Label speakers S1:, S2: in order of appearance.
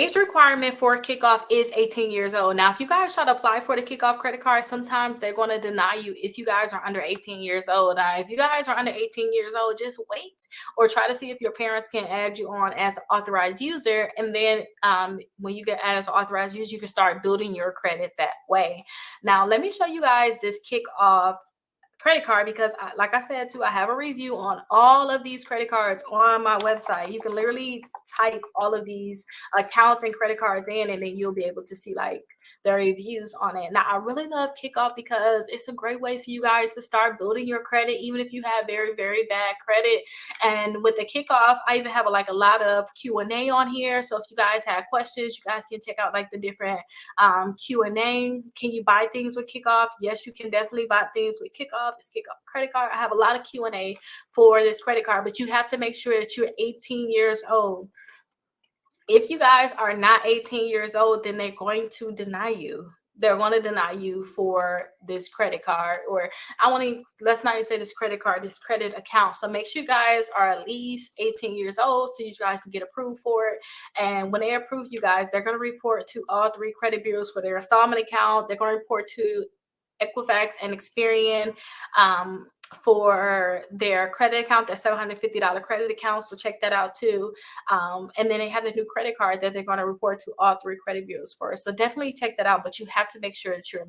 S1: age requirement for kickoff is 18 years old. Now, if you guys try to apply for the kickoff credit card, sometimes they're going to deny you if you guys are under 18 years old. Now, if you guys are under 18 years old, just wait or try to see if your parents can add you on as an authorized user. And then when you get added as an authorized user, you can start building your credit that way. Now, let me show you guys this kickoff credit card because like I said too, I have a review on all of these credit cards on my website. You can literally type all of these accounts and credit cards in, and then you'll be able to see like the reviews on it. Now, I really love Kickoff because it's a great way for you guys to start building your credit, even if you have very, very bad credit. And with the Kickoff, I even have a lot of Q&A on here. So if you guys have questions, you guys can check out like the different Q&A. Can you buy things with Kickoff? Yes, you can definitely buy things with Kickoff. It's Kickoff credit card. I have a lot of Q&A for this credit card, but you have to make sure that you're 18 years old. If you guys are not 18 years old, then they're going to deny you. They're going to deny you for this credit card, or let's not even say this credit card, this credit account. So make sure you guys are at least 18 years old so you guys can get approved for it. And when they approve you guys, they're going to report to all 3 credit bureaus for their installment account. They're going to report to Equifax and Experian for their credit account, their $750 credit account. So check that out too. And then they have a new credit card that they're going to report to all 3 credit bureaus for. So definitely check that out. But you have to make sure that you're